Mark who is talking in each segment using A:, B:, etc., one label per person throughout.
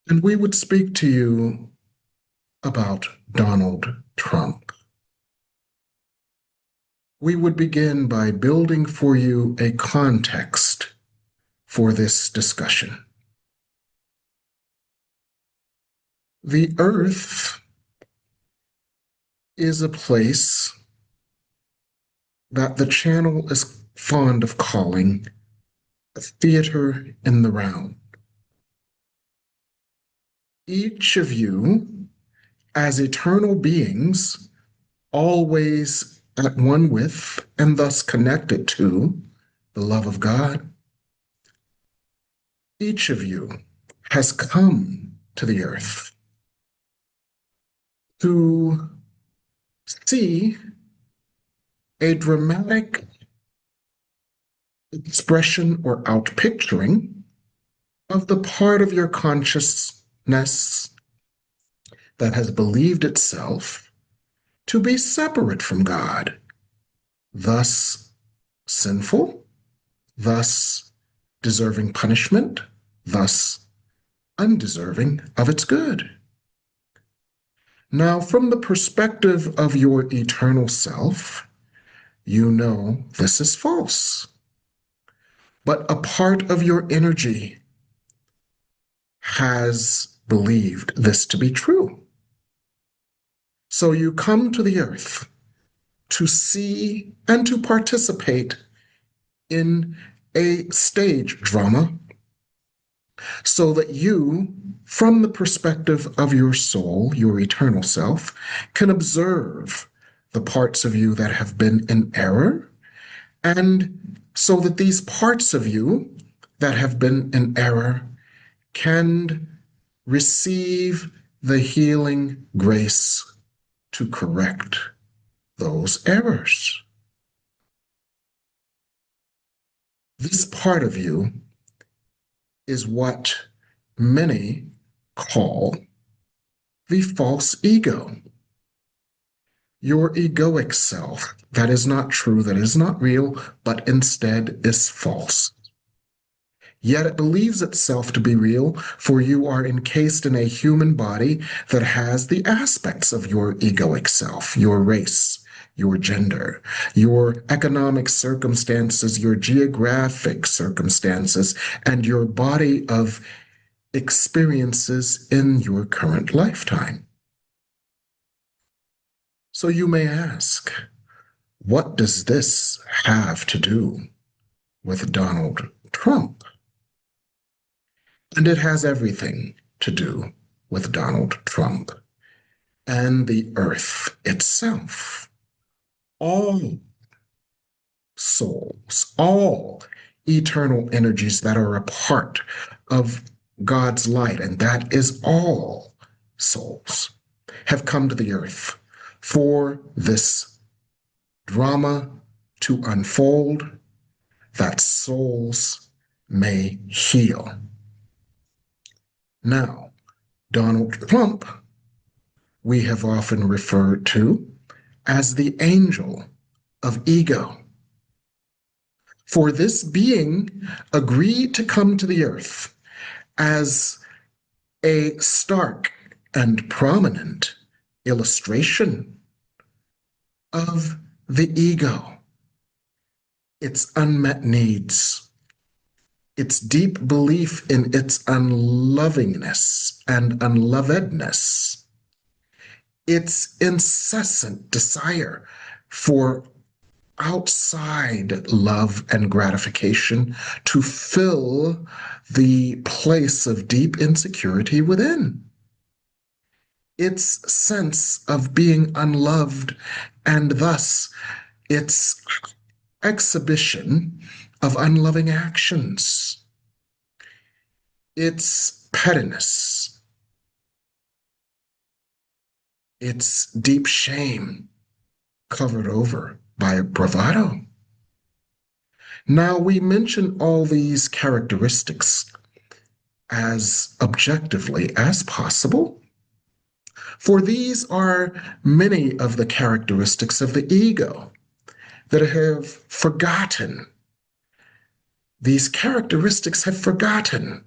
A: And we would speak to you about Donald Trump. We would begin by building for you a context for this discussion. The earth is a place that the channel is fond of calling a theater in the round. Each of you, as eternal beings, always at one with and thus connected to the love of God, each of you has come to the earth to see a dramatic expression or outpicturing of the part of your consciousness that has believed itself to be separate from God, thus sinful, thus deserving punishment, thus undeserving of its good. Now, from the perspective of your eternal self, you know this is false. But a part of your energy has believed this to be true. So you come to the earth to see and to participate in a stage drama so that you, from the perspective of your soul, your eternal self, can observe the parts of you that have been in error, and so that these parts of you that have been in error can receive the healing grace to correct those errors. This part of you is what many call the false ego. Your egoic self, that is not true, that is not real, but instead is false. Yet it believes itself to be real, for you are encased in a human body that has the aspects of your egoic self, your race, your gender, your economic circumstances, your geographic circumstances, and your body of experiences in your current lifetime. So you may ask, what does this have to do with Donald Trump? And it has everything to do with Donald Trump and the earth itself. All souls, all eternal energies that are a part of God's light, and that is all souls, have come to the earth for this drama to unfold that souls may heal. Now, Donald Trump, we have often referred to as the angel of ego. For this being agreed to come to the earth as a stark and prominent illustration of the ego, its unmet needs, its deep belief in its unlovingness and unlovedness, its incessant desire for outside love and gratification to fill the place of deep insecurity within. Its sense of being unloved, and thus its exhibition of unloving actions, its pettiness, its deep shame covered over by bravado. Now, we mention all these characteristics as objectively as possible, for these are many of the characteristics of the ego that have forgotten. These characteristics have forgotten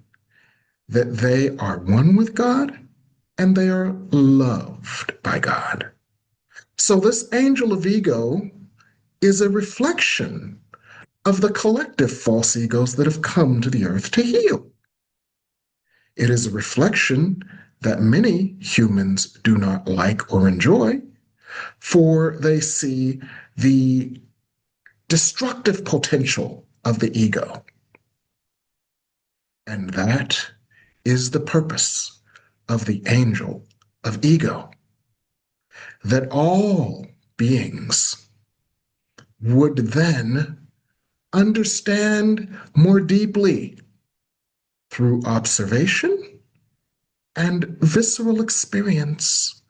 A: that they are one with God and they are loved by God. So this angel of ego is a reflection of the collective false egos that have come to the earth to heal. It is a reflection that many humans do not like or enjoy, for they see the destructive potential of the ego. And that is the purpose of the angel of ego, that all beings would then understand more deeply through observation and visceral experience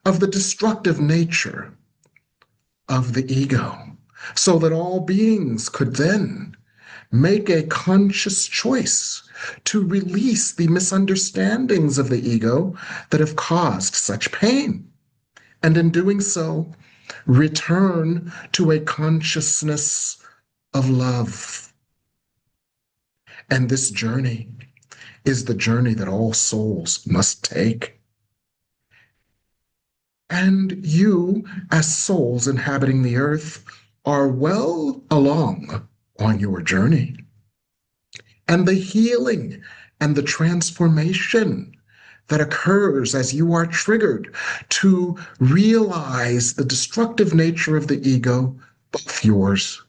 A: of the destructive nature of the ego, so that all beings could then make a conscious choice to release the misunderstandings of the ego that have caused such pain. And in doing so, return to a consciousness of love. And this journey is the journey that all souls must take. And you, as souls inhabiting the earth, are well along on your journey. And the healing and the transformation that occurs as you are triggered to realize the destructive nature of the ego, both yours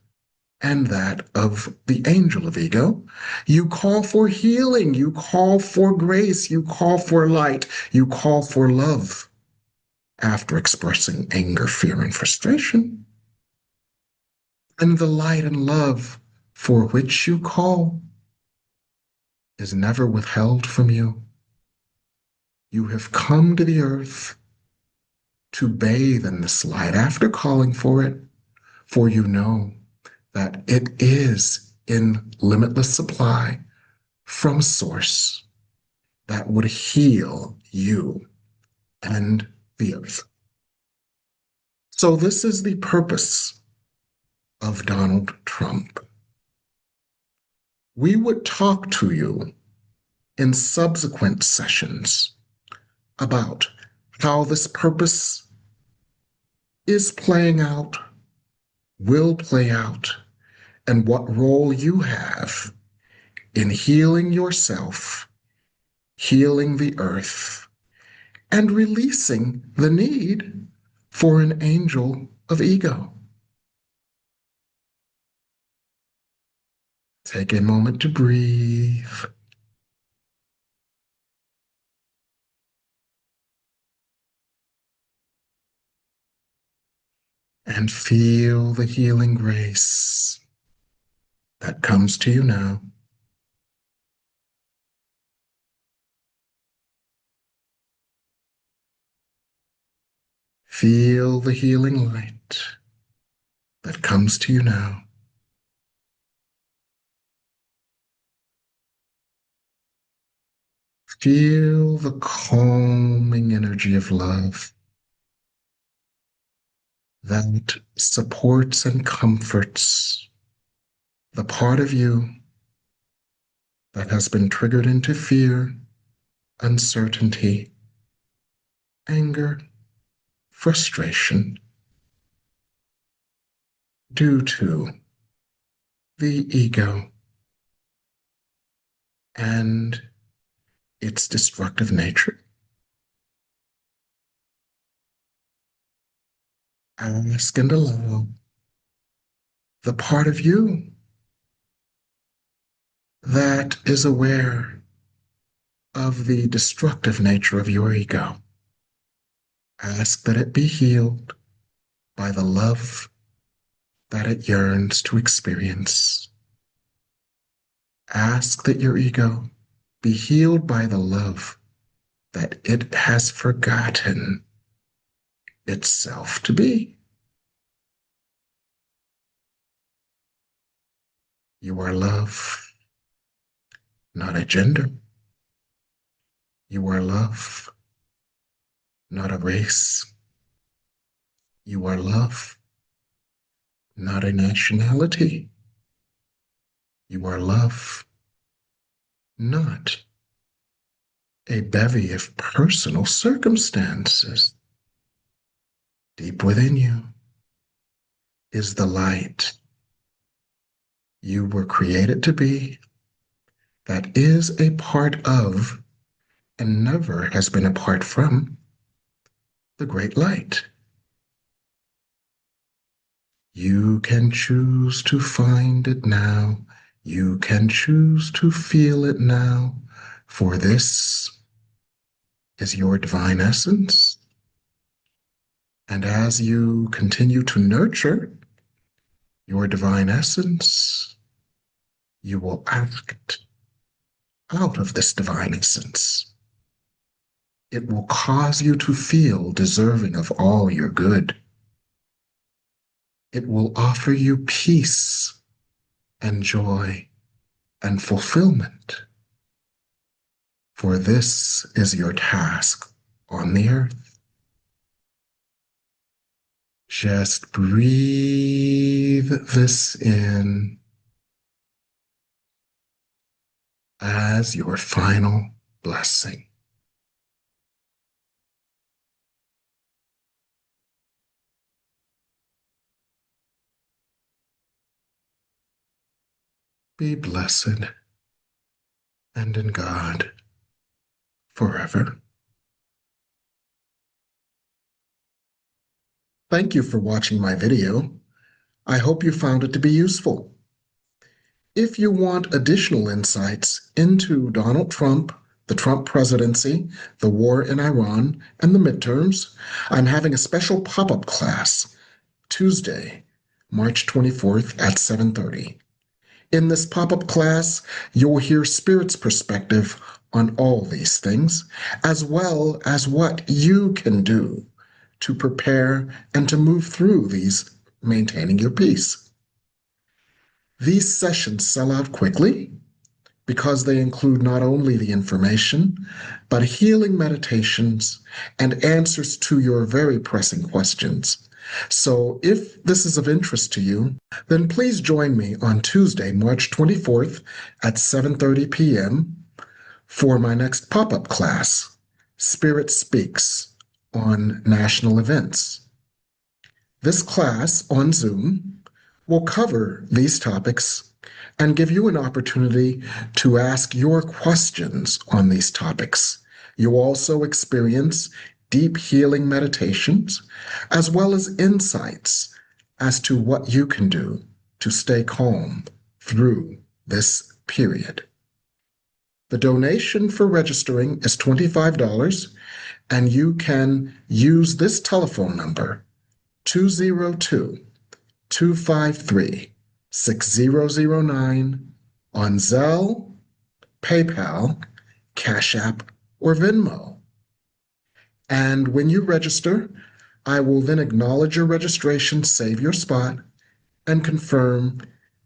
A: and that of the angel of ego. You call for healing, you call for grace, you call for light, you call for love after expressing anger, fear, and frustration. And the light and love for which you call is never withheld from you. You have come to the earth to bathe in this light after calling for it, for you know that it is in limitless supply from source that would heal you and the earth. So this is the purpose of Donald Trump. We would talk to you in subsequent sessions about how this purpose is playing out, will play out, and what role you have in healing yourself, healing the earth, and releasing the need for an angel of ego. Take a moment to breathe. And feel the healing grace that comes to you now. Feel the healing light that comes to you now. Feel the calming energy of love that supports and comforts the part of you that has been triggered into fear, uncertainty, anger, frustration due to the ego and its destructive nature. Ask and allow the part of you that is aware of the destructive nature of your ego. Ask that it be healed by the love that it yearns to experience. Ask that your ego be healed by the love that it has forgotten itself to be. You are love, not a gender. You are love, not a race. You are love, not a nationality. You are love, not a bevy of personal circumstances. Deep within you is the light you were created to be, that is a part of and never has been apart from the great light. You can choose to find it now. You can choose to feel it now, for this is your divine essence. And as you continue to nurture your divine essence, you will act out of this divine essence. It will cause you to feel deserving of all your good. It will offer you peace and joy and fulfillment. For this is your task on the earth. Just breathe this in as your final blessing. Be blessed and in God forever. Thank you for watching my video. I hope you found it to be useful. If you want additional insights into Donald Trump, the Trump presidency, the war in Iran, and the midterms, I'm having a special pop-up class Tuesday, March 24th at 7:30. In this pop-up class, you'll hear Spirit's perspective on all these things, as well as what you can do to prepare and to move through these, maintaining your peace. These sessions sell out quickly because they include not only the information, but healing meditations and answers to your very pressing questions. So if this is of interest to you, then please join me on Tuesday, March 24th at 7:30 p.m. for my next pop-up class, Spirit Speaks, on national events. This class on Zoom will cover these topics and give you an opportunity to ask your questions on these topics. You'll also experience deep healing meditations, as well as insights as to what you can do to stay calm through this period. The donation for registering is $25, and you can use this telephone number, 202-253-6009, on Zelle, PayPal, Cash App, or Venmo. And when you register, I will then acknowledge your registration, save your spot, and confirm,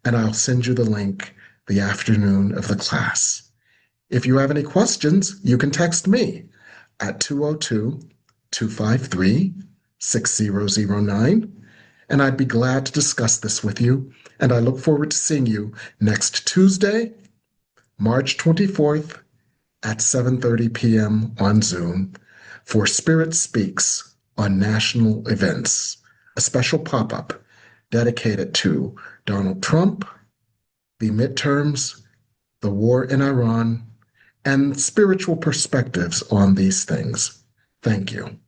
A: and I'll send you the link the afternoon of the class. If you have any questions, you can text me at 202-253-6009, and I'd be glad to discuss this with you. And I look forward to seeing you next Tuesday, March 24th at 7:30 p.m. on Zoom for Spirit Speaks on national events, a special pop-up dedicated to Donald Trump, the midterms, the war in Iran, and spiritual perspectives on these things. Thank you.